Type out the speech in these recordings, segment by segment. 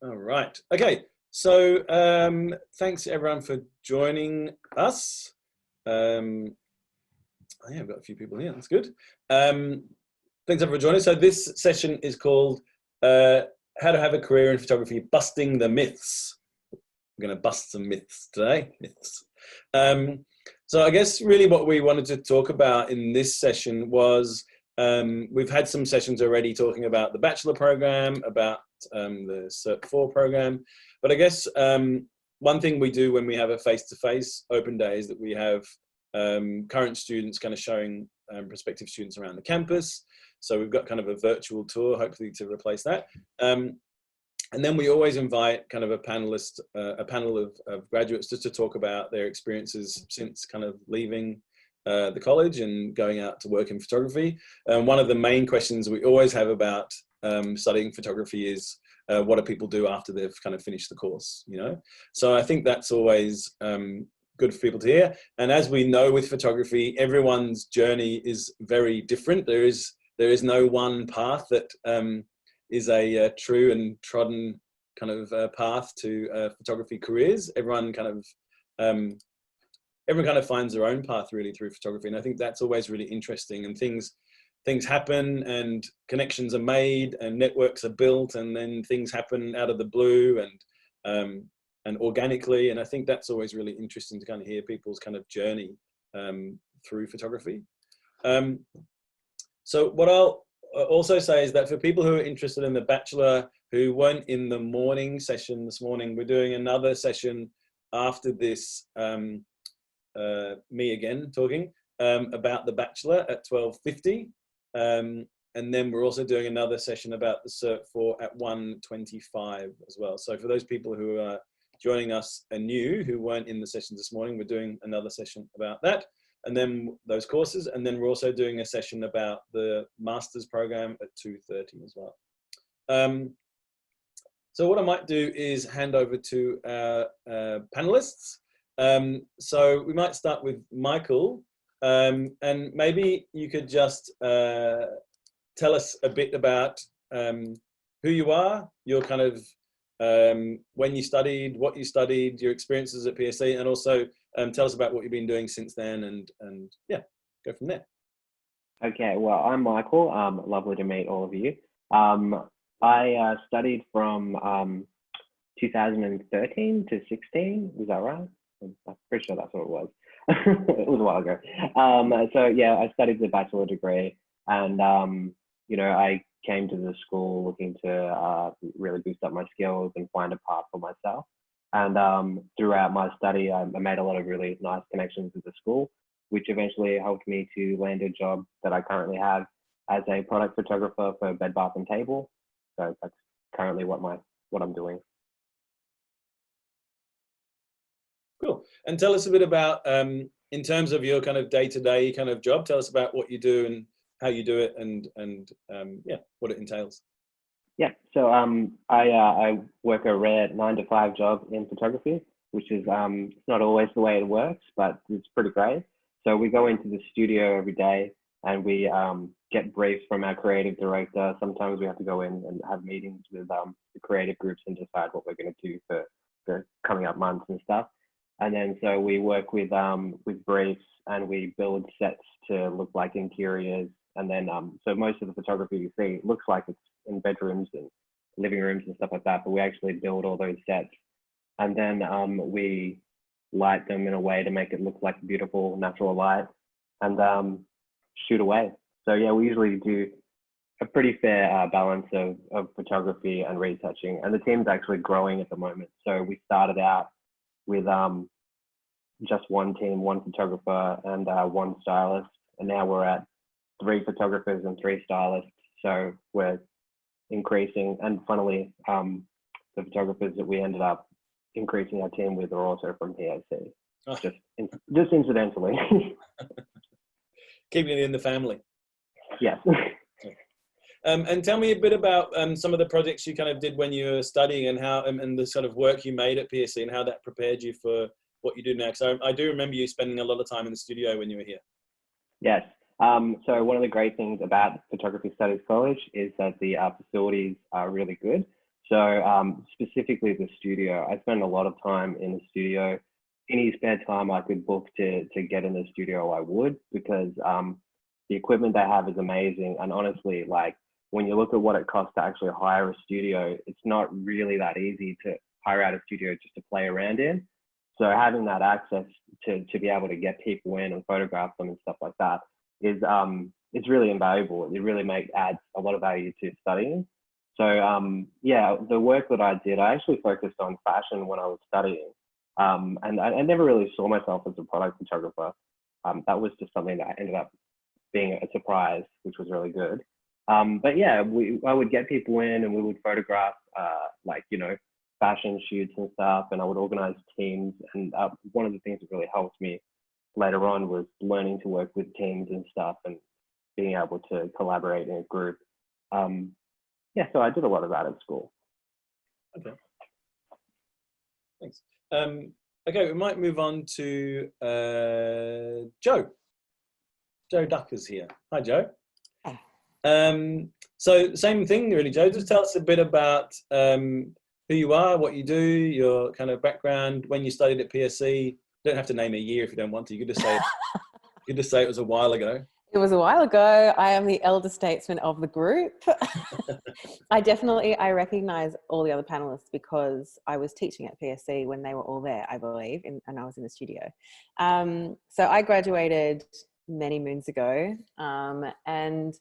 All right. Okay. So thanks everyone for joining us. Yeah, I've got a few people here. That's good. Thanks everyone for joining. So this session is called How to Have a Career in Photography, Busting the Myths. We're going to bust some myths today. Myths. So I guess really what we wanted to talk about in this session was we've had some sessions already talking about the bachelor program, about the Cert 4 program. But I guess one thing we do when we have a face-to-face open day is that we have current students kind of showing prospective students around the campus. So we've got kind of a virtual tour, hopefully to replace that. And then we always invite kind of a panel of graduates just to talk about their experiences since kind of leaving the college and going out to work in photography. One of the main questions we always have about studying photography is what do people do after they've kind of finished the course, you know? So I think that's always good for people to hear. And as we know with photography, everyone's journey is very different. There is no one path that is a true and trodden kind of path to photography careers. Everyone kind of finds their own path really through photography, and I think that's always really interesting. And things happen, and connections are made, and networks are built, and then things happen out of the blue and organically. And I think that's always really interesting to kind of hear people's kind of journey through photography. So what I'll also say is that for people who are interested in the bachelor who weren't in the morning session this morning, we're doing another session after this, me again talking about the bachelor at 12:50, and then we're also doing another session about the Cert 4 at 1:25 as well. So for those people who are joining us anew who weren't in the sessions this morning, we're doing another session about that, and then those courses, and then we're also doing a session about the master's program at 2:30 as well. So what I might do is hand over to our panelists. So we might start with Michael, and maybe you could just tell us a bit about who you are, your kind of when you studied, what you studied, your experiences at PSC, and also tell us about what you've been doing since then, and yeah, go from there. Okay, well, I'm Michael. Lovely to meet all of you. I studied from 2013 to 16. Is that right? I'm pretty sure that's what it was. It was a while ago. So yeah, I studied the bachelor degree, and you know, I came to the school looking to really boost up my skills and find a path for myself. And throughout my study, I made a lot of really nice connections with the school, which eventually helped me to land a job that I currently have as a product photographer for Bed Bath & Table. So that's currently what I'm doing. Cool. And tell us a bit about, in terms of your kind of day-to-day kind of job, tell us about what you do and how you do it, and yeah, what it entails. Yeah, so I work a rare 9-to-5 job in photography, which is it's not always the way it works, but it's pretty great. So we go into the studio every day, and we get briefs from our creative director. Sometimes we have to go in and have meetings with the creative groups and decide what we're going to do for the coming up months and stuff. And then so we work with briefs, and we build sets to look like interiors. And then so most of the photography you see looks like it's in bedrooms and living rooms and stuff like that, but we actually build all those sets, and then we light them in a way to make it look like beautiful natural light, and shoot away. So yeah, we usually do a pretty fair balance of photography and retouching, and the team's actually growing at the moment. So we started out with just one team, one photographer and one stylist, and now we're at 3 photographers and 3 stylists. So we're increasing, and funnily, the photographers that we ended up increasing our team with are also from PSC, just incidentally. Keeping it in the family. Yes. And tell me a bit about some of the projects you kind of did when you were studying, and how and the sort of work you made at PSC, and how that prepared you for what you do now. So I do remember you spending a lot of time in the studio when you were here. Yes. So one of the great things about Photography Studies College is that the facilities are really good. So specifically the studio, I spend a lot of time in the studio. Any spare time I could book to get in the studio, I would, because the equipment they have is amazing. And honestly, like when you look at what it costs to actually hire a studio, it's not really that easy to hire out a studio just to play around in. So having that access to be able to get people in and photograph them and stuff like that is really invaluable. It really adds a lot of value to studying. So yeah, the work that I did, I actually focused on fashion when I was studying. And I never really saw myself as a product photographer. That was just something that ended up being a surprise, which was really good. But yeah, I would get people in and we would photograph like, you know, fashion shoots and stuff, and I would organize teams. And one of the things that really helped me later on was learning to work with teams and stuff and being able to collaborate in a group. Yeah, so I did a lot of that at school. Okay. Thanks. Okay, we might move on to Joe. Joe Ducker's here. Hi, Joe. Hi. So same thing, really, Joe. Just tell us a bit about who you are, what you do, your kind of background, when you studied at PSC. You don't have to name a year if you don't want to. You could just say you could just say it was a while ago. It was a while ago. I am the elder statesman of the group. I recognize all the other panelists because I was teaching at PSC when they were all there, I believe, and I was in the studio. So I graduated many moons ago, and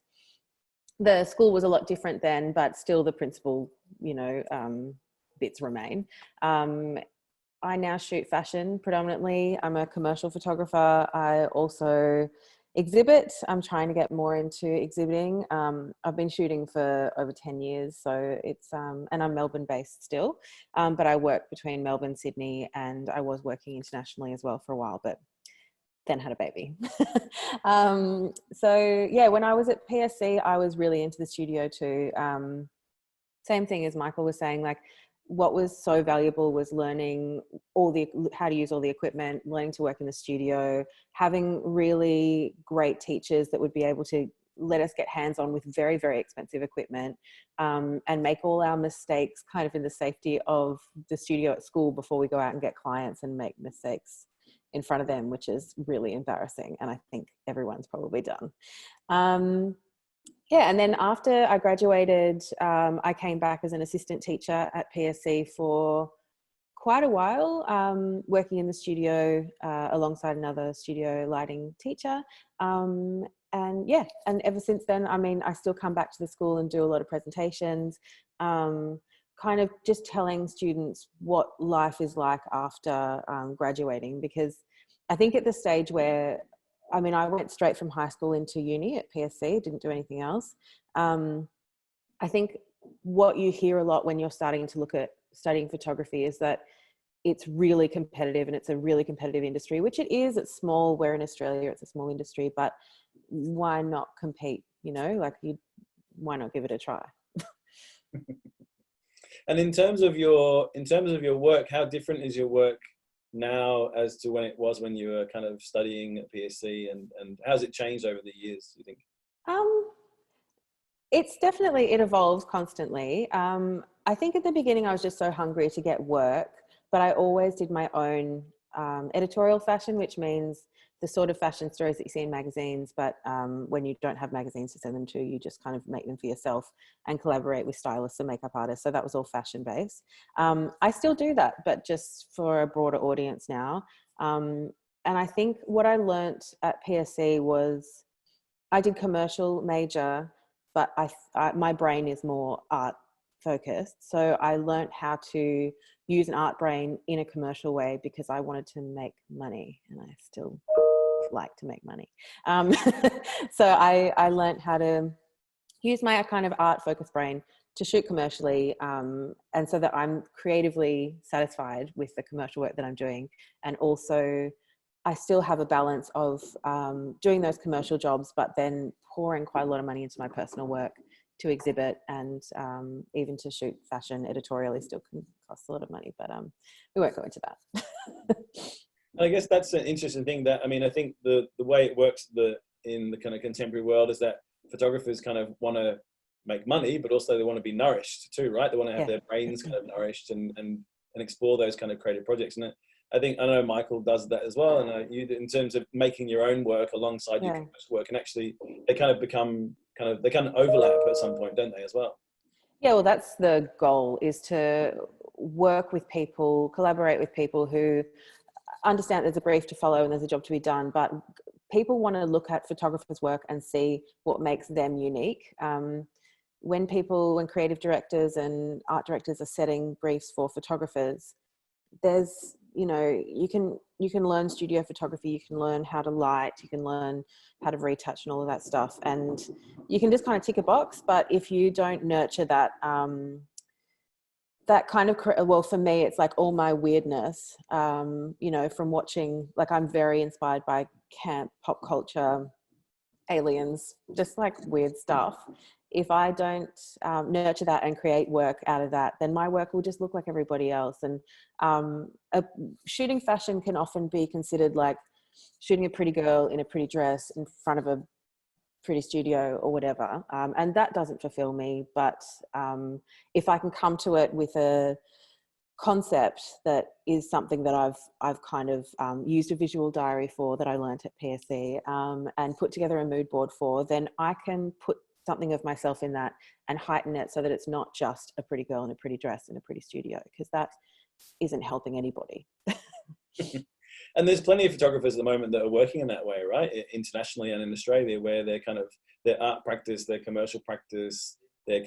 the school was a lot different then, but still the principal, you know, bits remain. I now shoot fashion predominantly. I'm a commercial photographer. I also exhibit. I'm trying to get more into exhibiting. I've been shooting for over 10 years, so it's and I'm Melbourne based still, but I work between Melbourne, Sydney, and I was working internationally as well for a while, but then had a baby. So yeah, when I was at PSC, I was really into the studio too. Same thing as Michael was saying, like what was so valuable was learning how to use all the equipment, learning to work in the studio, having really great teachers that would be able to let us get hands-on with very, very expensive equipment, and make all our mistakes kind of in the safety of the studio at school before we go out and get clients and make mistakes in front of them, which is really embarrassing. And I think everyone's probably done. Yeah, and then after I graduated, I came back as an assistant teacher at PSC for quite a while, working in the studio alongside another studio lighting teacher. And yeah, and ever since then, I mean, I still come back to the school and do a lot of presentations, kind of just telling students what life is like after graduating, because I think at the stage where, I mean, I went straight from high school into uni at PSC, didn't do anything else. I think what you hear a lot when you're starting to look at studying photography is that it's really competitive and it's a really competitive industry, which it is. It's small. We're in Australia, it's a small industry, but why not compete? You know, like why not give it a try? And in terms of your work, how different is your work now as to when it was when you were kind of studying at PSC, and how's it changed over the years, do you think? It's definitely, it evolves constantly. I think at the beginning I was just so hungry to get work, but I always did my own editorial fashion, which means the sort of fashion stories that you see in magazines, but when you don't have magazines to send them to, you just kind of make them for yourself and collaborate with stylists and makeup artists. So that was all fashion based. I still do that, but just for a broader audience now. And I think what I learnt at PSC was I did commercial major, but my brain is more art focused. So I learnt how to use an art brain in a commercial way because I wanted to make money, and I still like to make money. So I learnt how to use my kind of art focused brain to shoot commercially, and so that I'm creatively satisfied with the commercial work that I'm doing. And also I still have a balance of doing those commercial jobs, but then pouring quite a lot of money into my personal work to exhibit, and even to shoot fashion editorially still can cost a lot of money, but we won't go into that. I guess that's an interesting thing. That, I mean, I think the way it works in the kind of contemporary world is that photographers kind of want to make money, but also they want to be nourished too, right? They want to have Yeah. their brains kind of nourished and explore those kind of creative projects. And I know Michael does that as well. And you, in terms of making your own work alongside your commercial work, and actually they kind of become they kind of overlap at some point, don't they, as well? Yeah, well, that's the goal, is to work with people, collaborate with people who understand there's a brief to follow and there's a job to be done, but people want to look at photographers' work and see what makes them unique. When creative directors and art directors are setting briefs for photographers, there's, you can learn studio photography, you can learn how to light, you can learn how to retouch and all of that stuff, and you can just kind of tick a box. But if you don't nurture that that kind of, well, for me, it's like all my weirdness, from watching, like, I'm very inspired by camp, pop culture, aliens, just like weird stuff. If I don't nurture that and create work out of that, then my work will just look like everybody else. And shooting fashion can often be considered like shooting a pretty girl in a pretty dress in front of a pretty studio or whatever. And that doesn't fulfill me. But if I can come to it with a concept that is something that I've kind of used a visual diary for, that I learned at PSC, and put together a mood board for, then I can put something of myself in that and heighten it so that it's not just a pretty girl in a pretty dress in a pretty studio, because that isn't helping anybody. And there's plenty of photographers at the moment that are working in that way, right? Internationally and in Australia, where they're kind of their art practice, their commercial practice, they're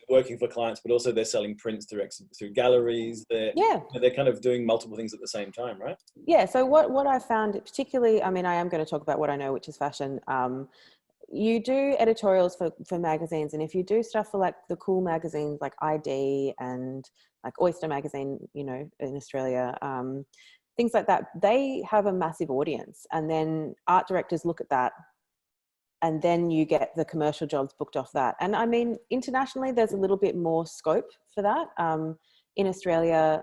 working for clients, but also they're selling prints through galleries. They're kind of doing multiple things at the same time, right? Yeah. So what I found particularly, I mean, I am going to talk about what I know, which is fashion. You do editorials for magazines, and if you do stuff for like the cool magazines like ID and like Oyster magazine, in Australia, things like that, they have a massive audience, and then art directors look at that, and then you get the commercial jobs booked off that. And I mean, internationally, there's a little bit more scope for that. In Australia,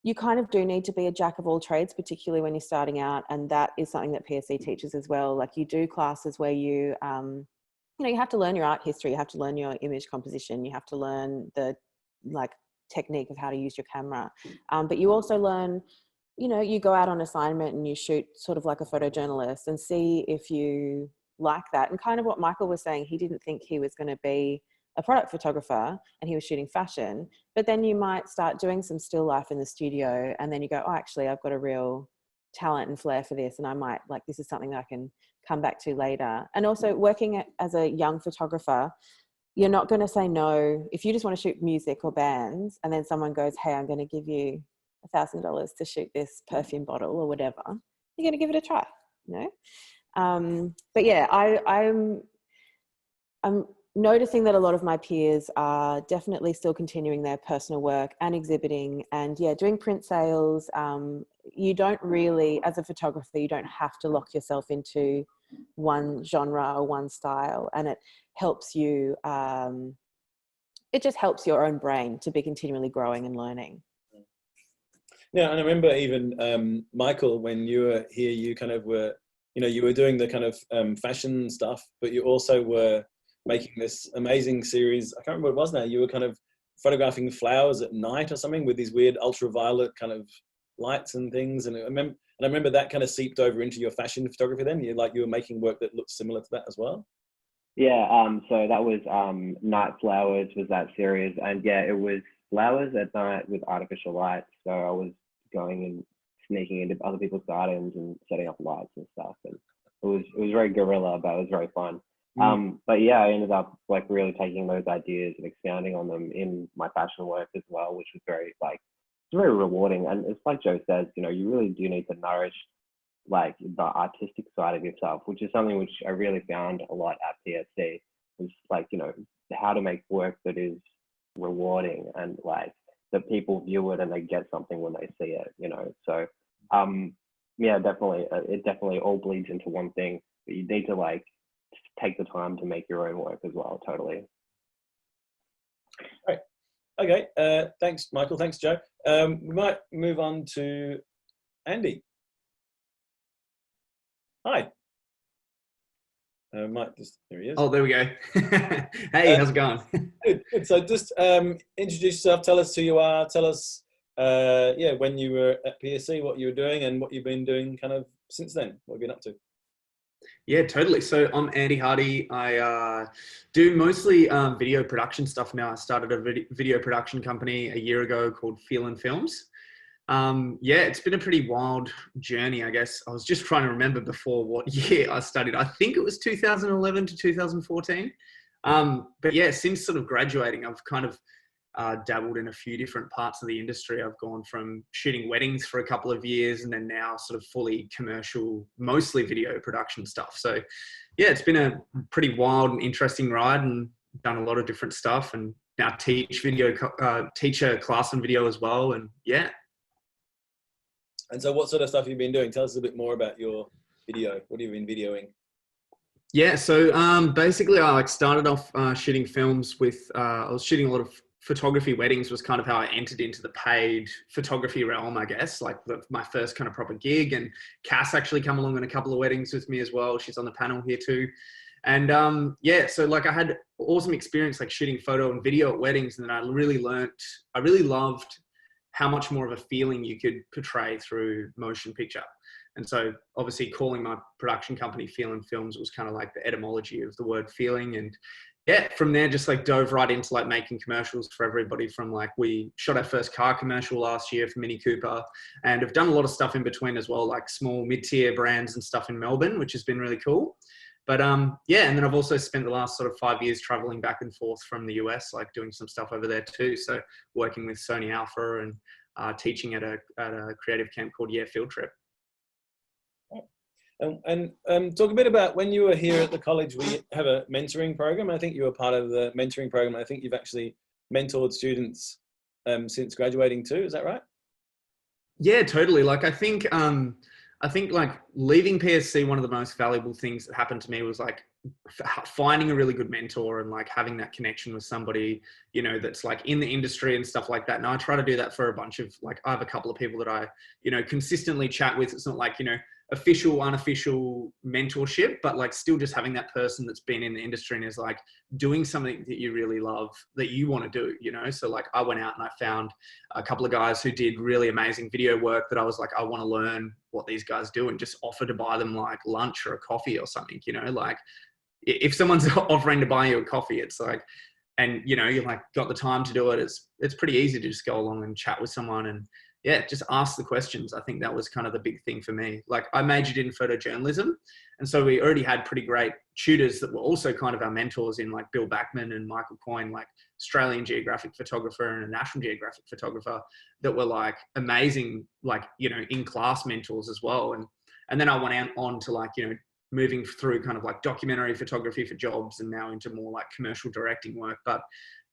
you kind of do need to be a jack of all trades, particularly when you're starting out. And that is something that PSC teaches as well. Like, you do classes where you have to learn your art history, you have to learn your image composition, you have to learn the technique of how to use your camera. But you also learn, you go out on assignment and you shoot sort of like a photojournalist and see if you like that. And kind of what Michael was saying, he didn't think he was going to be a product photographer and he was shooting fashion, but then you might start doing some still life in the studio, and then you go, oh, actually I've got a real talent and flair for this, and I might this is something that I can come back to later. And also, working as a young photographer, you're not going to say no. If you just want to shoot music or bands, and then someone goes, hey, I'm going to give you $1,000 to shoot this perfume bottle or whatever, you're going to give it a try, but yeah, I'm noticing that a lot of my peers are definitely still continuing their personal work and exhibiting and doing print sales. You don't really, as a photographer, you don't have to lock yourself into one genre or one style, and it helps you, it just helps your own brain to be continually growing and learning. Yeah, and I remember even Michael, when you were here, you kind of were, you were doing the kind of fashion stuff, but you also were making this amazing series. I can't remember what it was now. You were kind of photographing flowers at night or something with these weird ultraviolet kind of lights and things. And I remember that kind of seeped over into your fashion photography then. You were making work that looked similar to that as well. Yeah, so that was Night Flowers was that series. And yeah, it was flowers at night with artificial lights. So I was going and sneaking into other people's gardens and setting up lights and stuff. And it was very guerrilla, but it was very fun. But yeah, I ended up really taking those ideas and expanding on them in my fashion work as well, which was very rewarding. And it's like Joe says, you really do need to nourish the artistic side of yourself, which is something which I really found a lot at PSC. It's how to make work that is rewarding and that people view it and they get something when they see it, So yeah, definitely, it definitely all bleeds into one thing, but you need to take the time to make your own work as well. Totally. Right. Okay. Thanks, Michael. Thanks, Joe. We might move on to Andy. Hi. Mike, just there he is. Oh, there we go. Hey, how's it going? Good, good. So just introduce yourself. Tell us who you are. Tell us, when you were at PSC, what you were doing, and what you've been doing kind of since then. What have you been up to? Yeah, totally. So I'm Andy Hardy. I do mostly video production stuff now. I started a video production company a year ago called Feel and Films. Yeah, it's been a pretty wild journey, I guess. I was just trying to remember before what year I studied. I think it was 2011 to 2014. But yeah, since sort of graduating, I've kind of dabbled in a few different parts of the industry. I've gone from shooting weddings for a couple of years and then now sort of fully commercial, mostly video production stuff. So yeah, it's been a pretty wild and interesting ride, and done a lot of different stuff, and now teach a class on video as well. And yeah. And so what sort of stuff have you been doing? Tell us a bit more about your video. What have you been videoing? Yeah, so basically I started off shooting films with, I was shooting a lot of photography. Weddings was kind of how I entered into the paid photography realm, I guess, like my first kind of proper gig. And Cass actually come along on a couple of weddings with me as well. She's on the panel here too. And yeah, so like I had awesome experience like shooting photo and video at weddings. And then I really loved how much more of a feeling you could portray through motion picture. And so obviously calling my production company Feel and Films was kind of like the etymology of the word feeling. And yeah, from there just like dove right into like making commercials for everybody. From like, we shot our first car commercial last year for Mini Cooper, and have done a lot of stuff in between as well, like small mid-tier brands and stuff in Melbourne, which has been really cool. But yeah, and then I've also spent the last sort of 5 years traveling back and forth from the US, like doing some stuff over there too. So working with Sony Alpha and teaching at a creative camp called Field Trip. And talk a bit about when you were here at the college. We have a mentoring program. I think you were part of the mentoring program. I think you've actually mentored students since graduating too. Is that right? Yeah, totally. Like I think like leaving PSC, one of the most valuable things that happened to me was like finding a really good mentor and like having that connection with somebody, you know, that's like in the industry and stuff like that. And I try to do that for a bunch of, like, I have a couple of people that I, you know, consistently chat with. It's not like, you know, official, unofficial mentorship, but like still just having that person that's been in the industry and is like doing something that you really love, that you want to do, you know? So like I went out and I found a couple of guys who did really amazing video work that I was like, I want to learn what these guys do, and just offer to buy them like lunch or a coffee or something, you know? Like if someone's offering to buy you a coffee, it's like, and you know, you're like got the time to do it. It's pretty easy to just go along and chat with someone and yeah, just ask the questions. I think that was kind of the big thing for me. Like I majored in photojournalism, and so we already had pretty great tutors that were also kind of our mentors in like Bill Backman and Michael Coyne, like Australian Geographic photographer and a National Geographic photographer, that were like amazing, like, you know, in class mentors as well. And then I went on to like, you know, moving through kind of like documentary photography for jobs and now into more like commercial directing work. But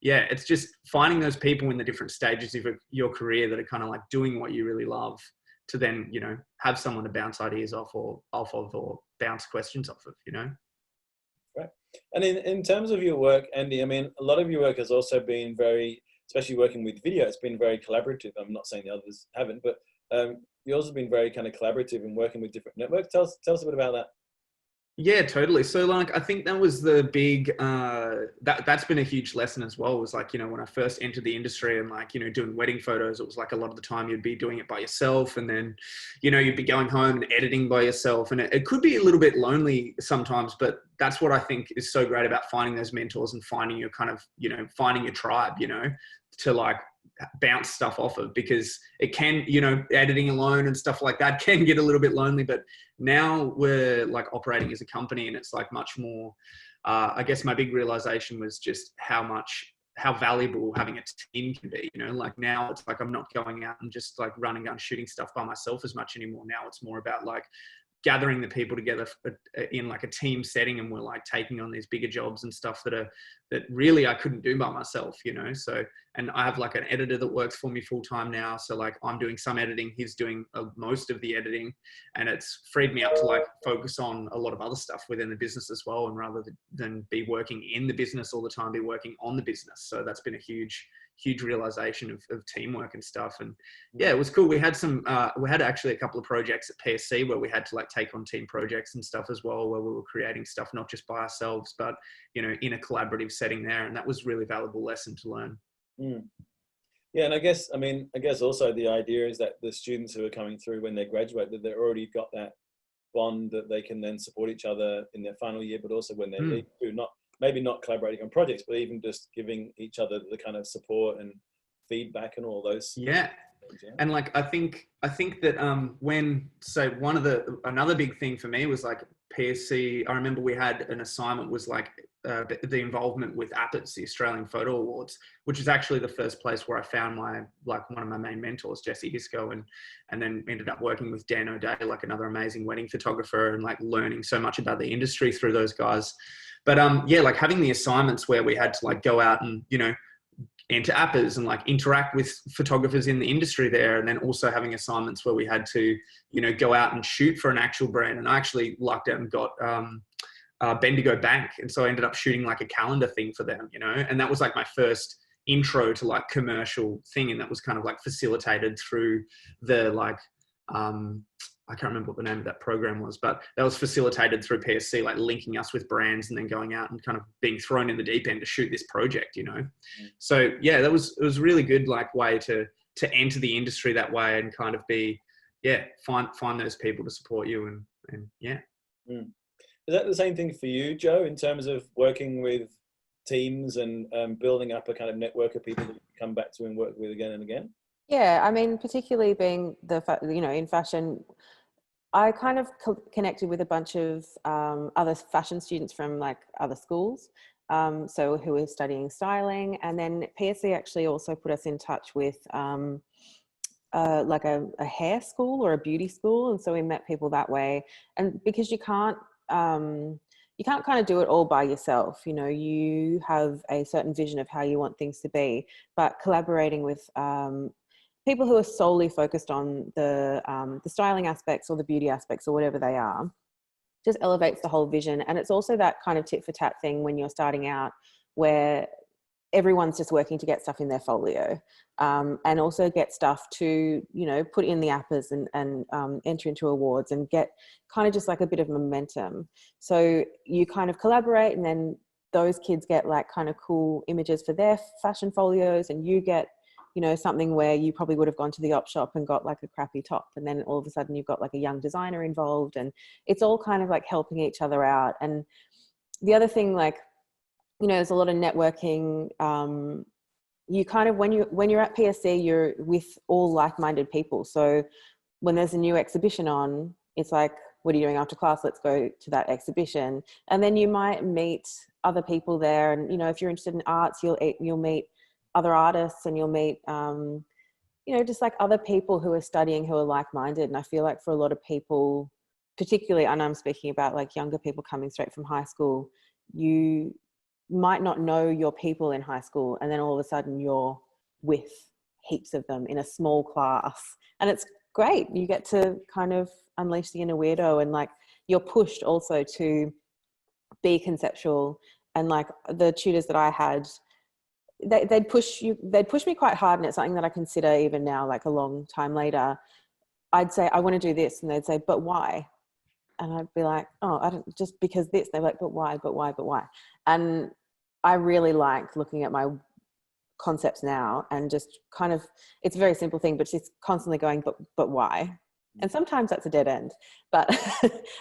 yeah, it's just finding those people in the different stages of your career that are kind of like doing what you really love, to then, you know, have someone to bounce ideas off of or bounce questions off of, you know? Right. And in terms of your work, Andy, I mean, a lot of your work has also been very, especially working with video, it's been very collaborative. I'm not saying the others haven't, but yours has been very kind of collaborative in working with different networks. Tell us a bit about that. Yeah, totally. So like, I think that was the big, that's been a huge lesson as well, was like, you know, when I first entered the industry and like, you know, doing wedding photos, it was like a lot of the time you'd be doing it by yourself, and then, you know, you'd be going home and editing by yourself. And it could be a little bit lonely sometimes, but that's what I think is so great about finding those mentors and finding your kind of, you know, finding your tribe, you know, to like bounce stuff off of, because it can, you know, editing alone and stuff like that can get a little bit lonely. But now we're like operating as a company, and it's like much more, I guess my big realization was just how valuable having a team can be, you know? Like now it's like I'm not going out and just like running out shooting stuff by myself as much anymore. Now it's more about like gathering the people together in like a team setting, and we're like taking on these bigger jobs and stuff that really I couldn't do by myself, you know? So, And I have like an editor that works for me full time now. So like I'm doing some editing, he's doing most of the editing, and it's freed me up to like focus on a lot of other stuff within the business as well. And rather than be working in the business all the time, be working on the business. So that's been a huge realization of teamwork and stuff. And yeah, it was cool. We had actually a couple of projects at PSC where we had to like take on team projects and stuff as well, where we were creating stuff, not just by ourselves, but, you know, in a collaborative setting there. And that was a really valuable lesson to learn. Yeah, and I guess also the idea is that the students who are coming through when they graduate, that they've already got that bond that they can then support each other in their final year, but also when they leave too, maybe not collaborating on projects, but even just giving each other the kind of support and feedback and all those things, yeah. And like I think that another big thing for me was like PSC. I remember we had an assignment was like the involvement with APITS, the Australian Photo Awards, which is actually the first place where I found one of my main mentors, Jesse Hisco, and then ended up working with Dan O'Day, like another amazing wedding photographer, and like learning so much about the industry through those guys. But yeah, like having the assignments where we had to like go out and, you know, enter APAs and like interact with photographers in the industry there. And then also having assignments where we had to, you know, go out and shoot for an actual brand. And I actually lucked out and got Bendigo Bank. And so I ended up shooting like a calendar thing for them, you know, and that was like my first intro to like commercial thing. And that was kind of like facilitated through the like, I can't remember what the name of that program was, but that was facilitated through PSC, like linking us with brands and then going out and kind of being thrown in the deep end to shoot this project, you know? So yeah, it was a really good like way to enter the industry that way and kind of be, yeah, find those people to support you and yeah. Is that the same thing for you, Joe, in terms of working with teams and building up a kind of network of people that you come back to and work with again and again? Yeah, I mean, particularly being in fashion, I kind of connected with a bunch of other fashion students from like other schools, so who were studying styling, and then PSC actually also put us in touch with like a hair school or a beauty school, and so we met people that way. And because you can't kind of do it all by yourself, you know, you have a certain vision of how you want things to be, but collaborating with people who are solely focused on the styling aspects or the beauty aspects or whatever they are, just elevates the whole vision. And it's also that kind of tit for tat thing when you're starting out where everyone's just working to get stuff in their folio, and also get stuff to, you know, put in the APAs and enter into awards and get kind of just like a bit of momentum. So you kind of collaborate, and then those kids get like kind of cool images for their fashion folios, and you get, you know, something where you probably would have gone to the op shop and got like a crappy top, and then all of a sudden you've got like a young designer involved, and it's all kind of like helping each other out. And the other thing, like, you know, there's a lot of networking. You kind of, when you're at PSC, you're with all like-minded people. So when there's a new exhibition on, it's like, what are you doing after class? Let's go to that exhibition. And then you might meet other people there. And, you know, if you're interested in arts, you'll meet other artists, and you'll meet, you know, just like other people who are studying who are like-minded. And I feel like for a lot of people, particularly, and I'm speaking about like younger people coming straight from high school, you might not know your people in high school, and then all of a sudden you're with heaps of them in a small class, and it's great. You get to kind of unleash the inner weirdo, and like you're pushed also to be conceptual. And like the tutors that I had, they'd push me quite hard, and it's something that I consider even now, like a long time later. I'd say, I want to do this, and they'd say, but why? And I'd be like, oh, I don't, just because this. They're like, but why? And I really like looking at my concepts now, and just kind of, it's a very simple thing, but just constantly going, but why? And sometimes that's a dead end, but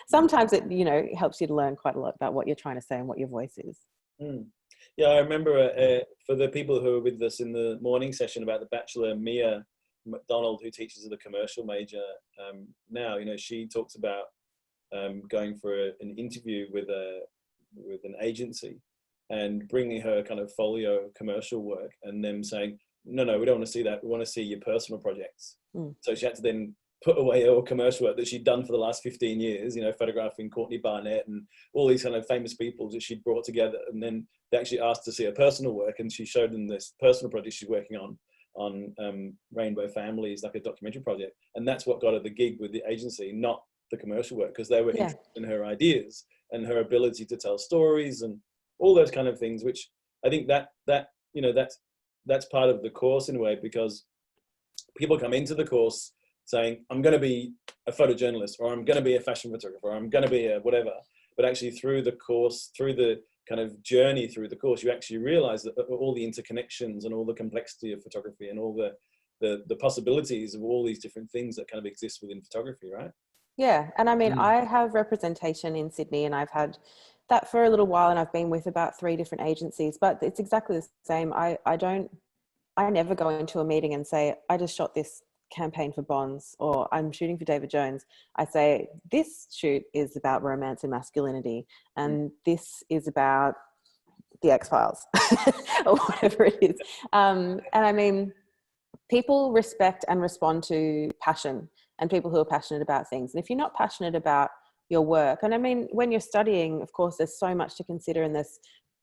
sometimes it, you know, helps you to learn quite a lot about what you're trying to say and what your voice is. Yeah, I remember for the people who were with us in the morning session about the Bachelor, Mia McDonald, who teaches at the commercial major now, you know, she talks about going for an interview with an agency and bringing her kind of folio commercial work, and them saying, no, we don't want to see that. We want to see your personal projects. So she had to then put away all commercial work that she'd done for the last 15 years, you know, photographing Courtney Barnett and all these kind of famous people that she'd brought together. And then they actually asked to see her personal work, and she showed them this personal project she's working on Rainbow Families, like a documentary project. And that's what got her the gig with the agency, not the commercial work, because they were interested in her ideas and her ability to tell stories and all those kind of things, which I think that you know, that's part of the course in a way, because people come into the course saying, I'm going to be a photojournalist, or I'm going to be a fashion photographer, or I'm going to be a whatever. But actually through the course, through the kind of journey through the course, you actually realize that all the interconnections and all the complexity of photography and all the possibilities of all these different things that kind of exist within photography, right? Yeah. And I mean, I have representation in Sydney, and I've had that for a little while, and I've been with about 3 different agencies, but it's exactly the same. I never go into a meeting and say, I just shot this campaign for Bonds, or I'm shooting for David Jones. I say, this shoot is about romance and masculinity, and this is about the X-Files or whatever it is. And I mean, people respect and respond to passion and people who are passionate about things. And if you're not passionate about your work, and I mean, when you're studying, of course, there's so much to consider, and there's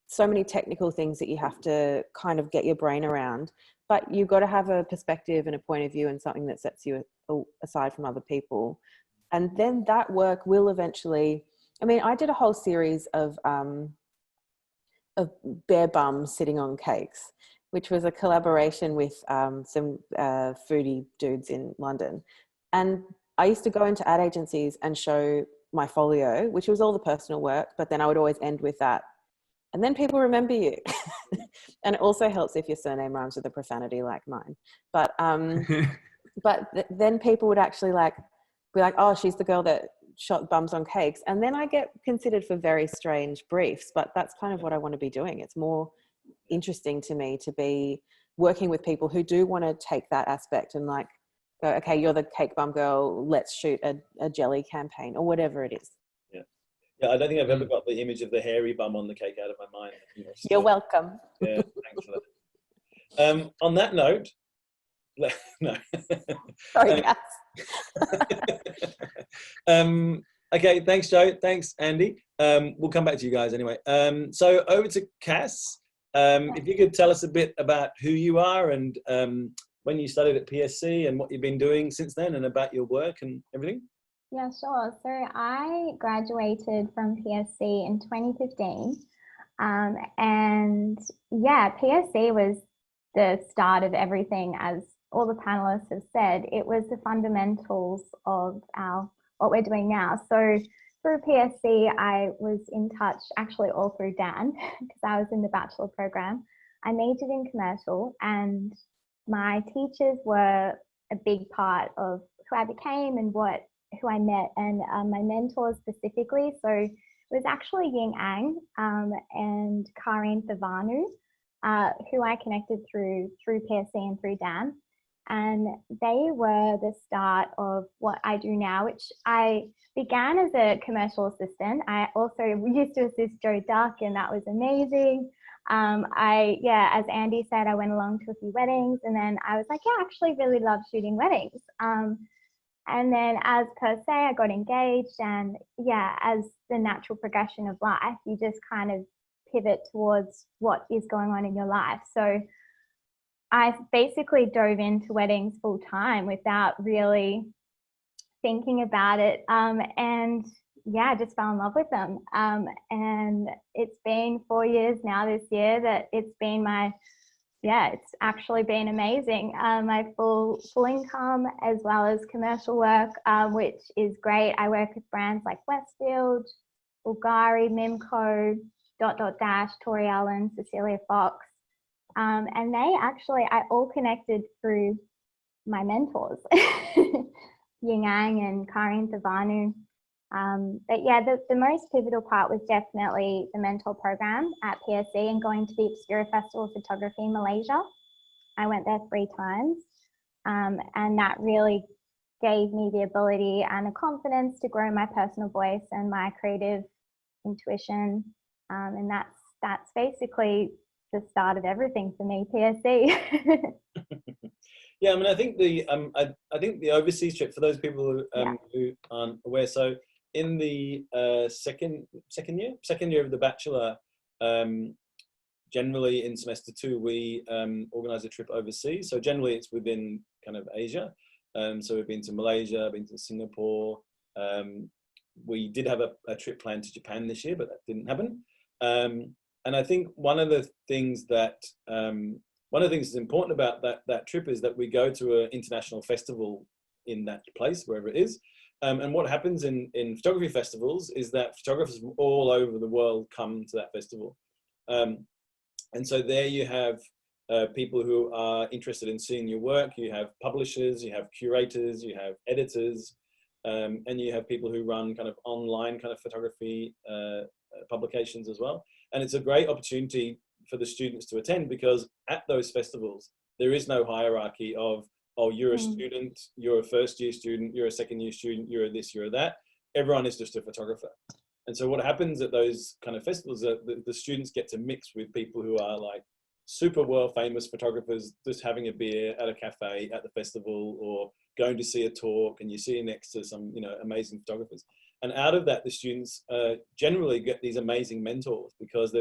so many technical things that you have to kind of get your brain around, but you've got to have a perspective and a point of view and something that sets you aside from other people. And then that work will eventually, I mean, I did a whole series of bare bums sitting on cakes, which was a collaboration with some foodie dudes in London. And I used to go into ad agencies and show my folio, which was all the personal work, but then I would always end with that. And then people remember you. And it also helps if your surname rhymes with a profanity like mine. But then people would actually be like, oh, she's the girl that shot bums on cakes. And then I get considered for very strange briefs, but that's kind of what I want to be doing. It's more interesting to me to be working with people who do want to take that aspect and like go, okay, you're the cake bum girl, let's shoot a jelly campaign or whatever it is. Yeah, I don't think I've ever got the image of the hairy bum on the cake out of my mind. You're welcome. Yeah, thanks for that. On that note, no. Sorry, guys. Okay, thanks, Joe. Thanks, Andy. We'll come back to you guys anyway. So over to Cass. If you could tell us a bit about who you are and when you studied at PSC and what you've been doing since then, and about your work and everything. Yeah, sure. So I graduated from PSC in 2015. And yeah, PSC was the start of everything, as all the panelists have said. It was the fundamentals of what we're doing now. So through PSC, I was in touch, actually all through Dan, because I was in the bachelor program. I majored in commercial, and my teachers were a big part of who I became and who I met, and my mentors specifically. So it was actually Ying Ang and Karine Thavanu, who I connected through PSC and through Dan. And they were the start of what I do now, which I began as a commercial assistant. I also used to assist Joe Duck, and that was amazing. As Andy said, I went along to a few weddings, and then I was like, yeah, I actually really love shooting weddings. And then as per se, I got engaged, and yeah, as the natural progression of life, you just kind of pivot towards what is going on in your life. So I basically dove into weddings full time without really thinking about it. And yeah, I just fell in love with them. And it's been 4 years now this year that it's been it's actually been amazing. My full income as well as commercial work, which is great. I work with brands like Westfield, Bulgari, Mimco, .. Tori Allen, Cecilia Fox. And I all connected through my mentors, Ying Ang and Karine Thavanu. But yeah, the most pivotal part was definitely the mentor program at PSC and going to the Obscura Festival of Photography in Malaysia. I went there 3 times, and that really gave me the ability and the confidence to grow my personal voice and my creative intuition. And that's basically the start of everything for me, PSC. Yeah, I mean, I think I think the overseas trip, for those people who aren't aware, so in the second year of the bachelor, generally in semester 2 we organise a trip overseas. So generally it's within kind of Asia. So we've been to Malaysia, been to Singapore. We did have a trip planned to Japan this year, but that didn't happen. And I think one of the things that's important about that trip is that we go to an international festival in that place, wherever it is. And what happens in photography festivals is that photographers from all over the world come to that festival. And so there you have people who are interested in seeing your work. You have publishers, you have curators, you have editors, and you have people who run kind of online kind of photography publications as well. And it's a great opportunity for the students to attend, because at those festivals, there is no hierarchy of, oh, you're a student, you're a first year student, you're a second year student, you're this, you're that. Everyone is just a photographer. And so what happens at those kind of festivals is that the students get to mix with people who are like super world famous photographers, just having a beer at a cafe at the festival, or going to see a talk, and you see next to some, you know, amazing photographers. And out of that, the students generally get these amazing mentors, because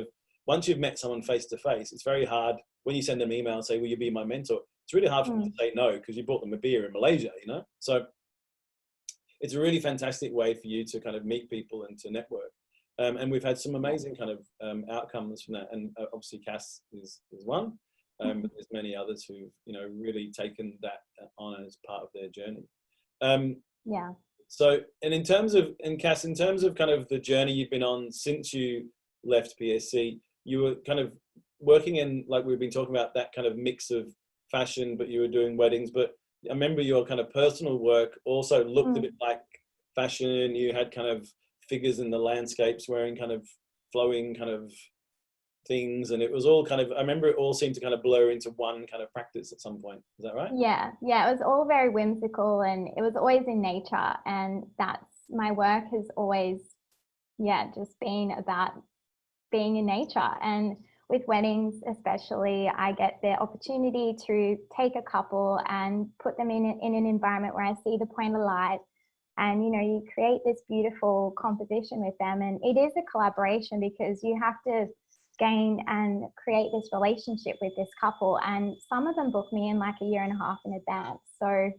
once you've met someone face to face, it's very hard when you send them an email and say, will you be my mentor? It's really hard for them to say no, because you bought them a beer in Malaysia, you know? So it's a really fantastic way for you to kind of meet people and to network. And we've had some amazing kind of outcomes from that. And obviously Cass is one, but there's many others who've, you know, really taken that on as part of their journey. Yeah. So, and Cass, in terms of kind of the journey you've been on since you left PSC, you were kind of working in, like we've been talking about, that kind of mix of fashion, but you were doing weddings. But I remember your kind of personal work also looked a bit like fashion. You had kind of figures in the landscapes wearing kind of flowing kind of things, and it was all kind of, I remember it all seemed to kind of blur into one kind of practice at some point. Is that right? Yeah, it was all very whimsical, and it was always in nature, and that's, my work has always just been about being in nature. And with weddings especially, I get the opportunity to take a couple and put them in an environment where I see the point of light, and, you know, you create this beautiful composition with them. And it is a collaboration, because you have to gain and create this relationship with this couple. And some of them book me in like a year and a half in advance. So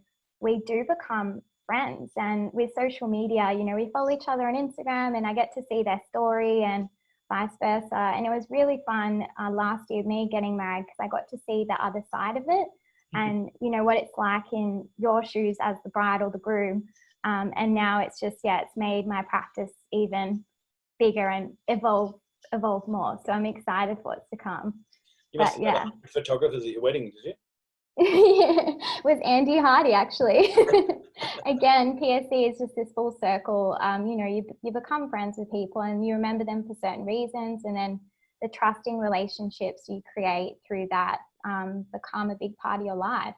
we do become friends. And with social media, you know, we follow each other on Instagram, and I get to see their story and vice versa. And it was really fun last year, me getting married, because I got to see the other side of it, and, you know, what it's like in your shoes as the bride or the groom. And now it's just, it's made my practice even bigger and evolve more. So I'm excited for what's to come. You must have had photographers at your wedding, did you? With Andy Hardy, actually. Again, PSC is just this full circle. You know, you become friends with people, and you remember them for certain reasons, and then the trusting relationships you create through that become a big part of your life.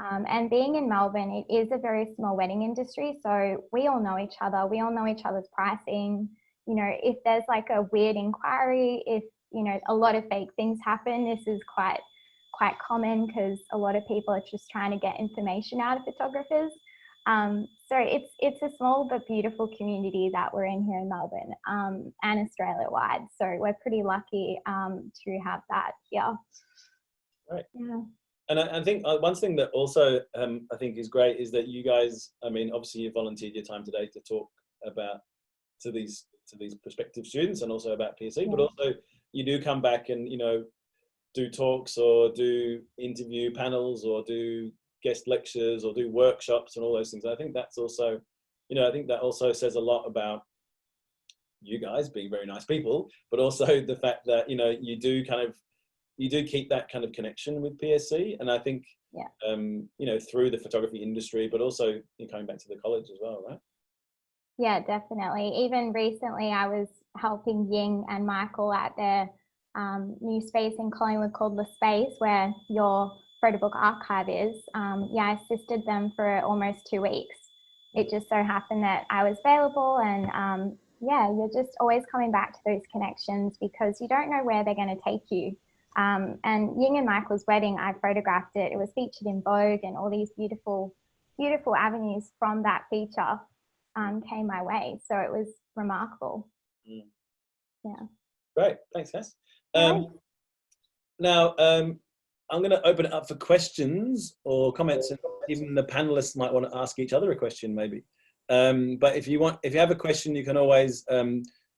And being in Melbourne, it is a very small wedding industry, so we all know each other. We all know each other's pricing. You know, if there's like a weird inquiry, if, you know, a lot of fake things happen, this is quite common, because a lot of people are just trying to get information out of photographers. So it's a small but beautiful community that we're in here in Melbourne, and Australia-wide. So we're pretty lucky to have that here. Right. Yeah. And I think one thing that also I think is great is that you guys, I mean, obviously you volunteered your time today to talk about to these prospective students, and also about PSC, but also you do come back and, you know, do talks or do interview panels or do guest lectures or do workshops and all those things. I think that's also, you know, I think that also says a lot about you guys being very nice people, but also the fact that, you know, you do keep that kind of connection with PSC. And I think, you know, through the photography industry, but also coming back to the college as well, right? Yeah, definitely. Even recently, I was helping Ying and Michael at their new space in Collingwood called The Space, where your photo book archive is. I assisted them for almost 2 weeks. It just so happened that I was available, and you're just always coming back to those connections, because you don't know where they're going to take you. And Ying and Michael's wedding, I photographed it. It was featured in Vogue, and all these beautiful, beautiful avenues from that feature came my way. So it was remarkable. Yeah. Great. Thanks, Cass. Right. Now, I'm going to open it up for questions or comments, and even the panelists might want to ask each other a question, maybe. But if you have a question, you can always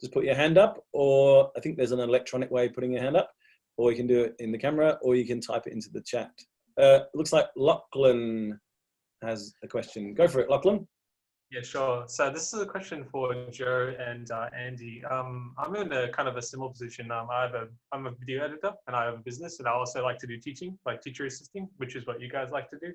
just put your hand up, or I think there's an electronic way of putting your hand up, or you can do it in the camera, or you can type it into the chat. Looks like Lachlan has a question. Go for it, Lachlan. Yeah, sure. So this is a question for Joe and Andy. I'm in a kind of a similar position. I'm a video editor, and I have a business, and I also like to do teaching, like teacher assisting, which is what you guys like to do.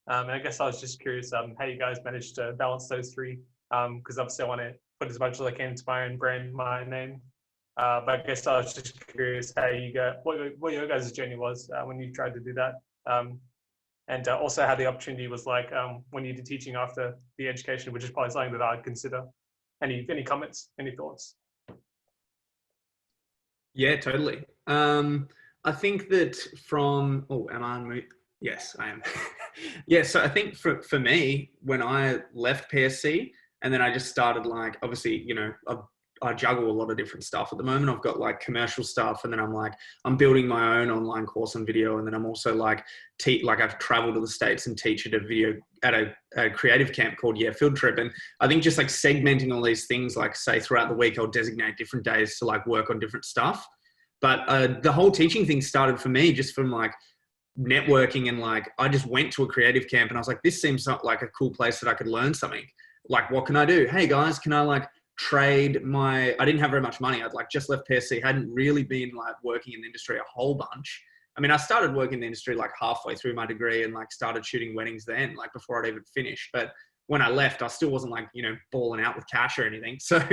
And I guess I was just curious how you guys managed to balance those three, because obviously I want to put as much as I can into my own brand, my name. But I guess I was just curious how you what your guys' journey was when you tried to do that. And also how the opportunity was like when you did teaching after the education, which is probably something that I'd consider. Any comments, any thoughts? Yeah, totally. I think that am I on mute? Yes, I am. Yeah, so I think for me, when I left PSC and then I just started like, obviously, I juggle a lot of different stuff at the moment. I've got like commercial stuff, and then I'm building my own online course on video. And then I'm also like I've traveled to the States and teach at a creative camp called Field Trip. And I think just like segmenting all these things, like say throughout the week, I'll designate different days to like work on different stuff. But the whole teaching thing started for me just from like networking, and like I just went to a creative camp and I was like, this seems like a cool place that I could learn something. Like, what can I do? Hey guys, can I like trade I didn't have very much money. I'd like just left PSC, hadn't really been like working in the industry a whole bunch. I mean, I started working in the industry like halfway through my degree and like started shooting weddings then, like before I'd even finished. But when I left, I still wasn't like, balling out with cash or anything. So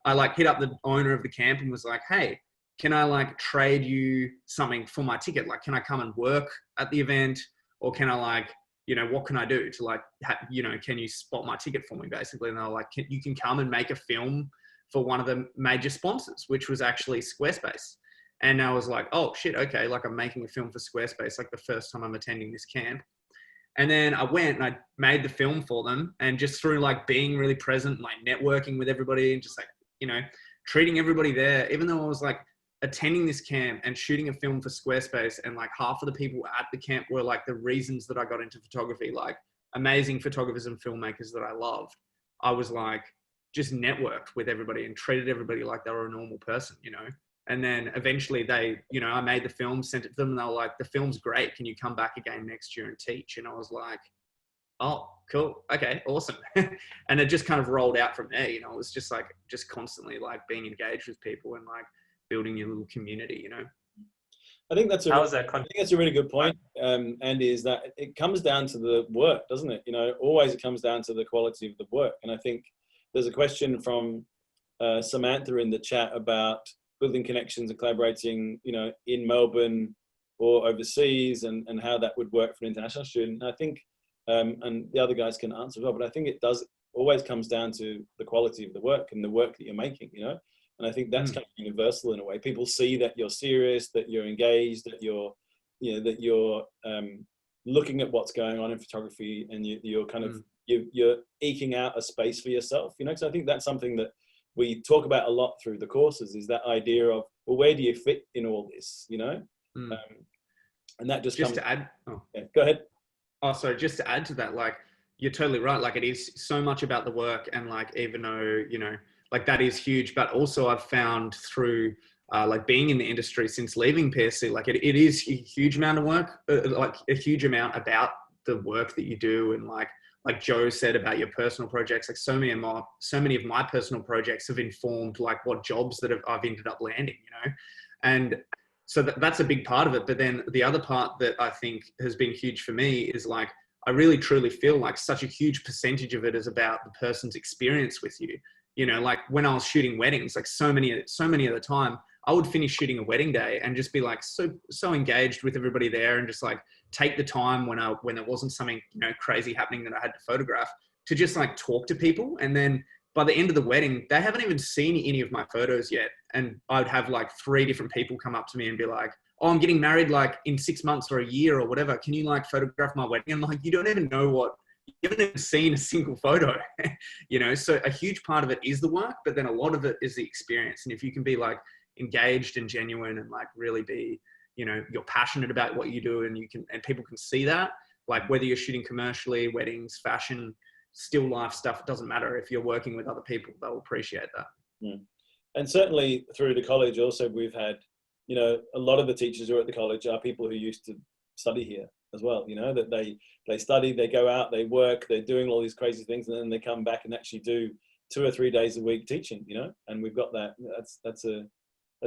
I like hit up the owner of the camp and was like, hey, can I like trade you something for my ticket? Like, can I come and work at the event, or can I like, what can I do to like, can you spot my ticket for me basically? And they're like, you can come and make a film for one of the major sponsors, which was actually Squarespace. And I was like, oh shit, okay. Like I'm making a film for Squarespace, like the first time I'm attending this camp. And then I went and I made the film for them, and just through like being really present, like networking with everybody and just like, treating everybody there, even though I was like attending this camp and shooting a film for Squarespace, and like half of the people at the camp were like the reasons that I got into photography, like amazing photographers and filmmakers that I loved. I was like, just networked with everybody and treated everybody like they were a normal person, And then eventually they, I made the film, sent it to them, and they were like, the film's great. Can you come back again next year and teach? And I was like, oh, cool. Okay, awesome. And it just kind of rolled out from there, It was just like, just constantly like being engaged with people and like building your little community, I think that's a really good point, Andy, is that it comes down to the work, doesn't it? Always it comes down to the quality of the work. And I think there's a question from Samantha in the chat about building connections and collaborating, in Melbourne or overseas, and how that would work for an international student. And I think, and the other guys can answer as well, but I think it does always comes down to the quality of the work and the work that you're making, And I think that's kind of universal in a way. People see that you're serious, that you're engaged, that you're looking at what's going on in photography, and you're kind of you're eking out a space for yourself. So I think that's something that we talk about a lot through the courses, is that idea of, well, where do you fit in all this? And that just comes to add. Yeah, go ahead. Oh, sorry. Just to add to that, like you're totally right. Like it is so much about the work, and like even though like that is huge, but also I've found through like being in the industry since leaving PSC, like it is a huge amount of work, like a huge amount about the work that you do. And like Joe said about your personal projects, like so many of my personal projects have informed like what jobs that I've ended up landing, and so that's a big part of it. But then the other part that I think has been huge for me is like, I really truly feel like such a huge percentage of it is about the person's experience with you. Like when I was shooting weddings, like so many of the time, I would finish shooting a wedding day and just be like so engaged with everybody there, and just like take the time when there wasn't something crazy happening that I had to photograph, to just like talk to people. And then by the end of the wedding, they haven't even seen any of my photos yet, and I'd have like 3 different people come up to me and be like, oh, I'm getting married like in 6 months or a year or whatever. Can you like photograph my wedding? And like, you don't even know you haven't even seen a single photo, you know? So a huge part of it is the work, but then a lot of it is the experience. And if you can be like engaged and genuine and like really be, you know, you're passionate about what you do and and people can see that, like whether you're shooting commercially, weddings, fashion, still life stuff, it doesn't matter. If you're working with other people, they'll appreciate that. Mm. And certainly through the college also, we've had, you know, a lot of the teachers who are at the college are people who used to study here as well, you know, that they study, they go out, they work, they're doing all these crazy things, and then they come back and actually do 2 or 3 days a week teaching, you know, and we've got that. That's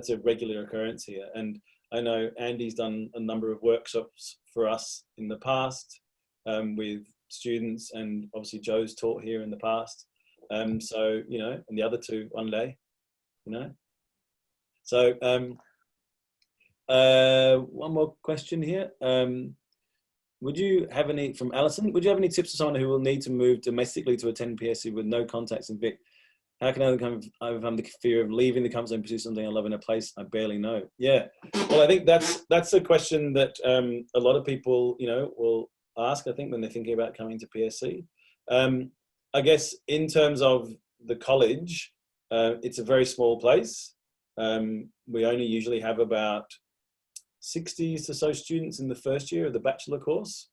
a regular occurrence here. And I know Andy's done a number of workshops for us in the past with students, and obviously Joe's taught here in the past. So, you know, and the other 2 one day, you know. So one more question here. Would you have any, from Alison, would you have any tips for someone who will need to move domestically to attend PSC with no contacts in Vic? How can I overcome the fear of leaving the comfort zone and pursue something I love in a place I barely know? Yeah, well, I think that's a question that a lot of people, you know, will ask, I think, when they're thinking about coming to PSC. I guess in terms of the college, it's a very small place. We only usually have about 60 or so students in the first year of the bachelor course,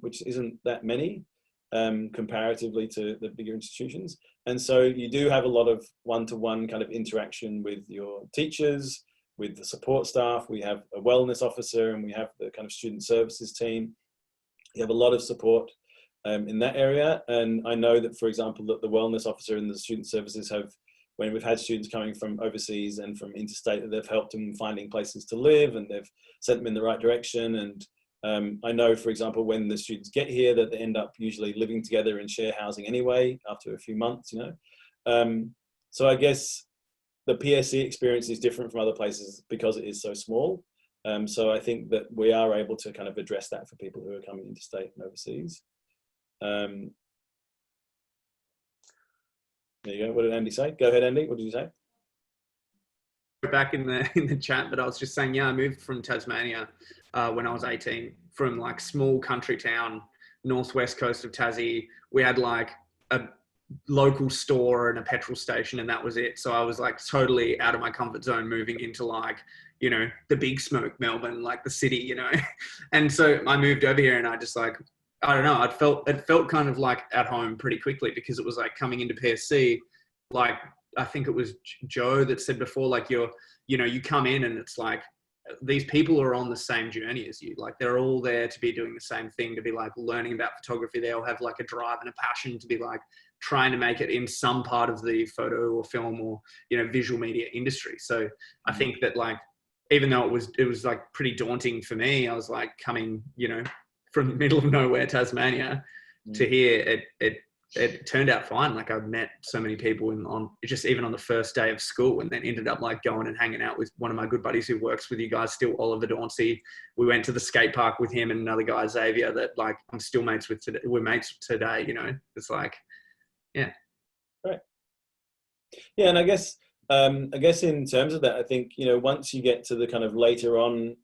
which isn't that many comparatively to the bigger institutions. And so you do have a lot of one-to-one kind of interaction with your teachers, with the support staff. We have a wellness officer, and we have the kind of student services team. You have a lot of support in that area. And I know that, for example, that the wellness officer and the student services have, when we've had students coming from overseas and from interstate, they've helped them finding places to live, and they've sent them in the right direction. And I know, for example, when the students get here, that they end up usually living together in share housing anyway after a few months, you know. So I guess the PSC experience is different from other places because it is so small. So I think that we are able to kind of address that for people who are coming interstate and overseas. There you go. What did Andy say? Go ahead, Andy. What did you say? Back in the chat, but I was just saying, yeah, I moved from Tasmania when I was 18, from like small country town, northwest coast of Tassie. We had like a local store and a petrol station, and that was it. So I was like totally out of my comfort zone, moving into like, you know, the big smoke Melbourne, like the city, you know. And so I moved over here, and I just like, I don't know, it felt kind of like at home pretty quickly, because it was like coming into PSC, like I think it was Joe that said before, like you come in and it's like these people are on the same journey as you. Like they're all there to be doing the same thing, to be like learning about photography. They all have like a drive and a passion to be like trying to make it in some part of the photo or film or, you know, visual media industry. So I think that like, even though it was like pretty daunting for me, I was like coming, you know, from the middle of nowhere, Tasmania, to here, it turned out fine. Like I've met so many people even on the first day of school, and then ended up like going and hanging out with one of my good buddies who works with you guys still, Oliver Dauncey. We went to the skate park with him and another guy, Xavier, that like I'm still mates with today. We're mates today, you know. It's like, yeah. Right. Yeah, and I guess in terms of that, I think, you know, once you get to the kind of later on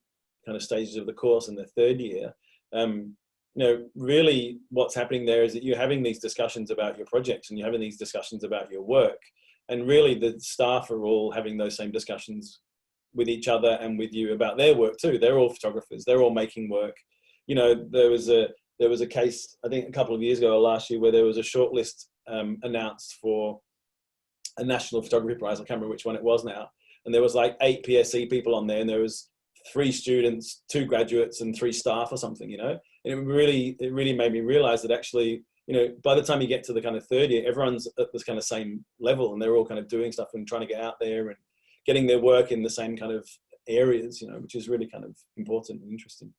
kind of stages of the course in the third year, you know, really what's happening there is that you're having these discussions about your projects, and you're having these discussions about your work. And really the staff are all having those same discussions with each other and with you about their work too. They're all photographers. They're all making work. You know, there was a case, I think a couple of years ago or last year, where there was a shortlist announced for a national photography prize. I can't remember which one it was now. And there was like 8 PSC people on there, and there was 3 students, 2 graduates, and 3 staff or something, you know. And it really made me realize that actually, you know, by the time you get to the kind of third year, everyone's at this kind of same level, and they're all kind of doing stuff and trying to get out there and getting their work in the same kind of areas, you know, which is really kind of important and interesting.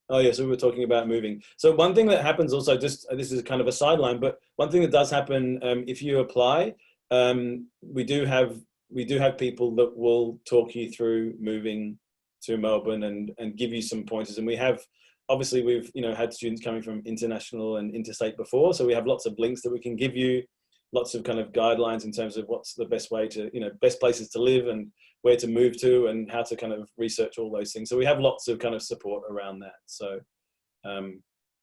Oh yeah, so we were talking about moving. So one thing that happens also, just this is kind of a sideline, but one thing that does happen if you apply, we do have people that will talk you through moving to Melbourne and give you some pointers. And we have, obviously we've, you know, had students coming from international and interstate before, so we have lots of links that we can give you. lots of kind of guidelines in terms of what's the best way to, best places to live and where to move to and how to kind of research all those things. So we have lots of kind of support around that. So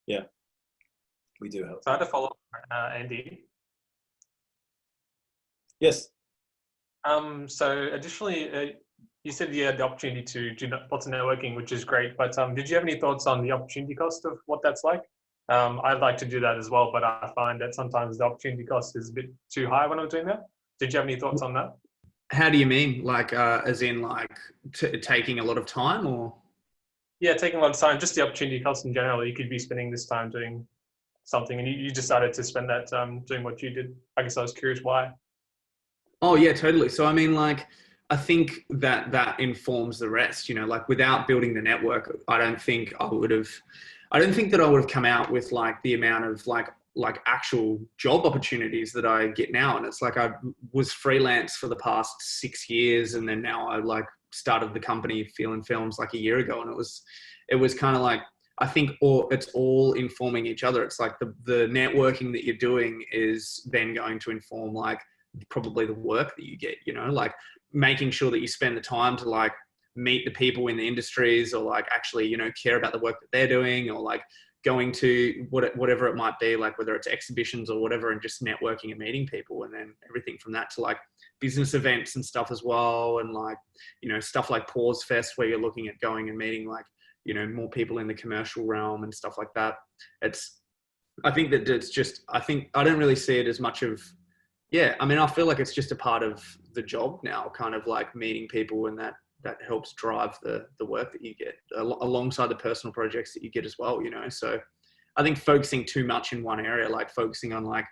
yeah, we do help. So I had to follow up, Andy. Yes. So additionally, you said you had the opportunity to do lots of networking, which is great, but did you have any thoughts on the opportunity cost of what that's like? I'd like to do that as well, but I find that sometimes the opportunity cost is a bit too high when I'm doing that. Did you have any thoughts on that? How do you mean? Like, as in like taking a lot of time, or? Yeah, taking a lot of time, just the opportunity cost in general. You could be spending this time doing something and you decided to spend that doing what you did. I guess I was curious why. Oh yeah, totally. So I mean, like, I think that informs the rest, like without building the network, I don't think that I would have come out with like the amount of like actual job opportunities that I get now. And it's like, I was freelance for the past 6 years. And then now I like started the company Feeling Films like a year ago. And it was kind of like, I think it's all informing each other. It's like the networking that you're doing is then going to inform like probably the work that you get, like making sure that you spend the time to like meet the people in the industries or like actually, care about the work that they're doing, or like going to whatever it might be, like whether it's exhibitions or whatever, and just networking and meeting people. And then everything from that to like business events and stuff as well. And like, stuff like Pause Fest, where you're looking at going and meeting like, more people in the commercial realm and stuff like that. I think I don't really see it as much of, I mean, I feel like it's just a part of the job now, kind of like meeting people, and that helps drive the work that you get alongside the personal projects that you get as well, So I think focusing too much in one area, like focusing on like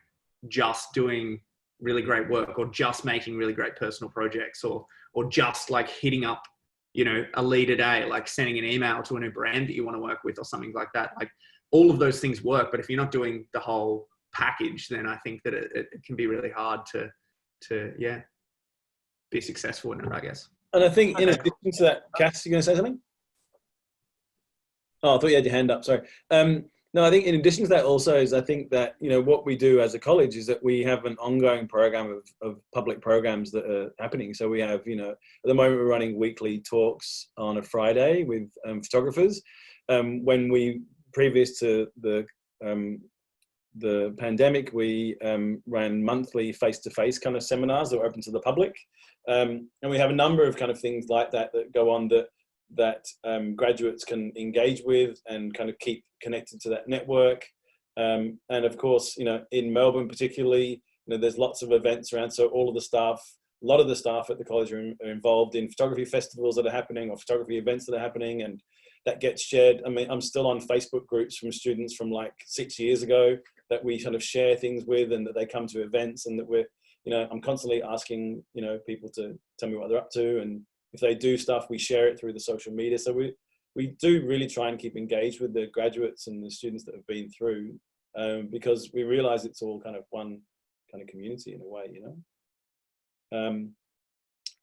just doing really great work or just making really great personal projects or just like hitting up, a lead a day, like sending an email to a new brand that you want to work with or something like that. Like all of those things work, but if you're not doing the whole package, then I think that it can be really hard to be successful in it, I guess. And I think in addition to that, Cass, you going to say something? Oh, I thought you had your hand up. Sorry. No, I think in addition to that also is I think that, what we do as a college is that we have an ongoing program of public programs that are happening. So we have, at the moment we're running weekly talks on a Friday with photographers. When previous to the pandemic, we ran monthly face-to-face kind of seminars that were open to the public. And we have a number of kind of things like that go on that graduates can engage with and kind of keep connected to that network. And of course, in Melbourne particularly, there's lots of events around. So a lot of the staff at the college are involved in photography festivals that are happening or photography events that are happening, and that gets shared. I mean, I'm still on Facebook groups from students from like 6 years ago that we kind of share things with, and that they come to events, and that I'm constantly asking, people to tell me what they're up to. And if they do stuff, we share it through the social media. So we do really try and keep engaged with the graduates and the students that have been through, because we realize it's all kind of one kind of community in a way,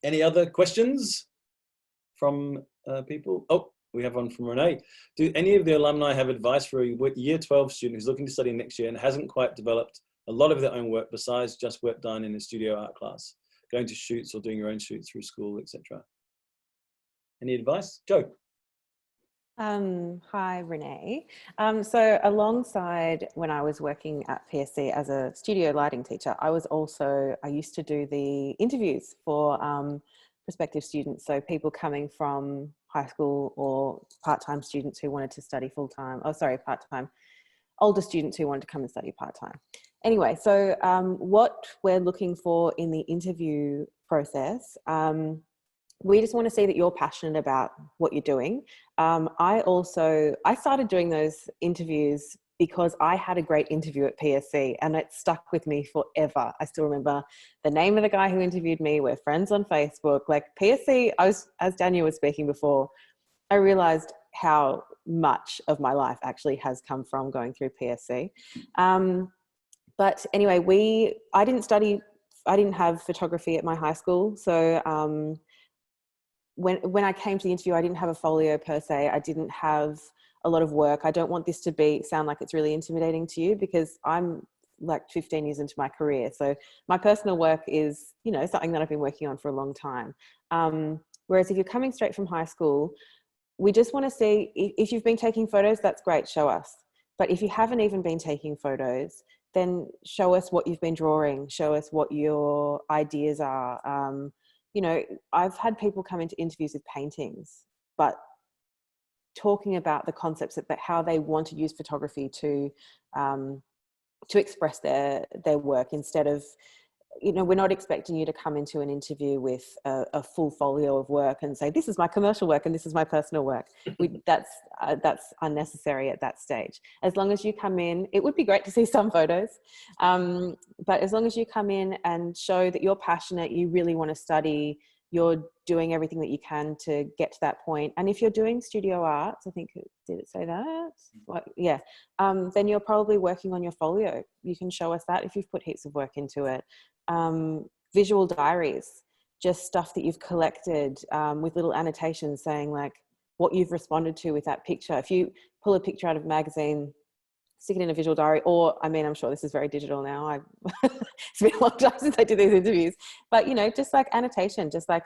Any other questions from people? Oh, we have one from Renee. Do any of the alumni have advice for a year 12 student who's looking to study next year and hasn't quite developed a lot of their own work besides just work done in a studio art class, going to shoots or doing your own shoots through school, etc.? Any advice? Jo. Hi, Renee. So alongside when I was working at PSC as a studio lighting teacher, I used to do the interviews for prospective students. So people coming from high school or part-time students who wanted to study full-time, part-time, older students who wanted to come and study part-time. Anyway, so what we're looking for in the interview process, we just want to see that you're passionate about what you're doing. I started doing those interviews because I had a great interview at PSC and it stuck with me forever. I still remember the name of the guy who interviewed me. We're friends on Facebook. Like PSC, as Daniel was speaking before, I realized how much of my life actually has come from going through PSC. But anyway, I didn't have photography at my high school. So when I came to the interview, I didn't have a folio per se. I didn't have a lot of work. I don't want this to sound like it's really intimidating to you, because I'm like 15 years into my career. So my personal work is, you know, something that I've been working on for a long time. Whereas if you're coming straight from high school, we just want to see if you've been taking photos, that's great, show us. But if you haven't even been taking photos, then show us what you've been drawing, show us what your ideas are. You know, I've had people come into interviews with paintings, but talking about the concepts that how they want to use photography to express their work, instead of, you know, we're not expecting you to come into an interview with a full folio of work and say, this is my commercial work and this is my personal work. That's unnecessary at that stage. As long as you come in, it would be great to see some photos, but as long as you come in and show that you're passionate, you really want to study, you're doing everything that you can to get to that point. And if you're doing studio arts, I think, did it say that? What, yeah. Then you're probably working on your folio. You can show us that if you've put heaps of work into it. Visual diaries, just stuff that you've collected, with little annotations saying like what you've responded to with that picture. If you pull a picture out of a magazine, stick it in a visual diary, or, I mean, I'm sure this is very digital now. It's been a long time since I did these interviews, but, you know, just like annotation, just like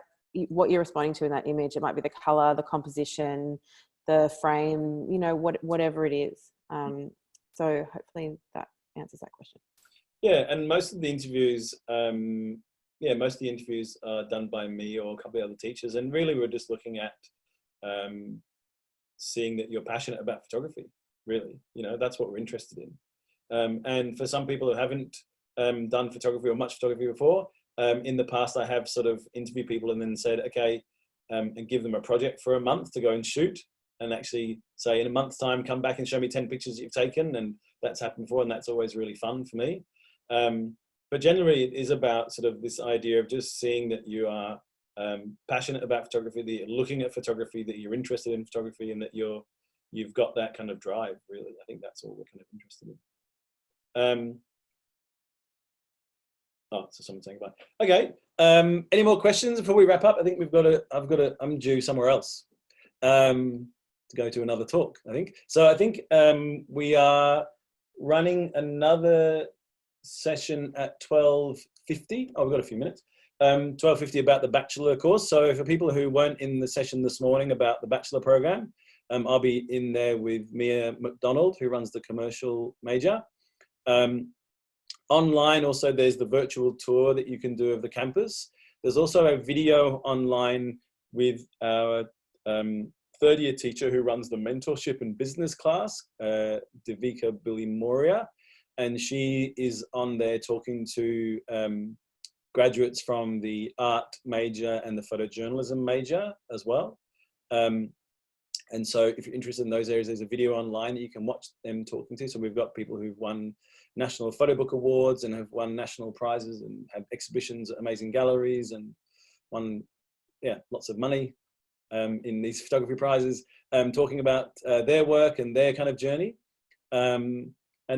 what you're responding to in that image. It might be the color, the composition, the frame, you know, whatever it is. So hopefully that answers that question. Yeah, and most of the interviews, are done by me or a couple of other teachers, and really we're just looking at seeing that you're passionate about photography. Really, you know, that's what we're interested in. And for some people who haven't done photography or much photography before, in the past I have sort of interviewed people and then said, okay, and give them a project for a month to go and shoot, and actually say in a month's time, come back and show me 10 pictures you've taken. And that's happened before, and that's always really fun for me. But generally it is about sort of this idea of just seeing that you are passionate about photography, that you're looking at photography, that you're interested in photography, and that you've got that kind of drive, really. I think that's all we're kind of interested in. Oh, so someone's saying goodbye. Okay. Any more questions before we wrap up? I think I'm due somewhere else to go to another talk, I think. So I think we are running another session at 12:50. Oh, we've got a few minutes. 12:50 about the bachelor course. So for people who weren't in the session this morning about the bachelor program, I'll be in there with Mia McDonald, who runs the commercial major. Online also, there's the virtual tour that you can do of the campus. There's also a video online with our third year teacher who runs the mentorship and business class, Devika Billy Moria. And she is on there talking to graduates from the art major and the photojournalism major as well. And so if you're interested in those areas, there's a video online that you can watch them talking to. So we've got people who've won National Photo Book Awards and have won national prizes and have exhibitions at amazing galleries and won, yeah, lots of money in these photography prizes, talking about their work and their kind of journey. And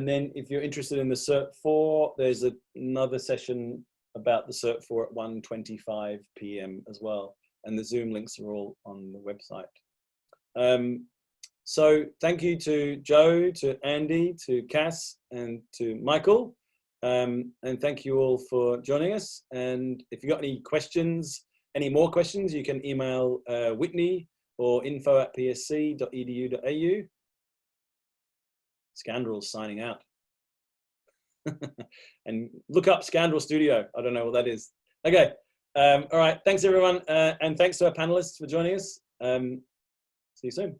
then if you're interested in the Cert 4, there's another session about the Cert 4 at 1:25 p.m. as well. And the Zoom links are all on the website. So thank you to Joe, to Andy, to Cass, and to Michael. And thank you all for joining us. And if you've got any questions, any more questions, you can email Whitney or info@psc.edu.au. Scoundrels signing out. And look up Scoundrel Studio. I don't know what that is. Okay. All right. Thanks, everyone. And thanks to our panelists for joining us. See you soon.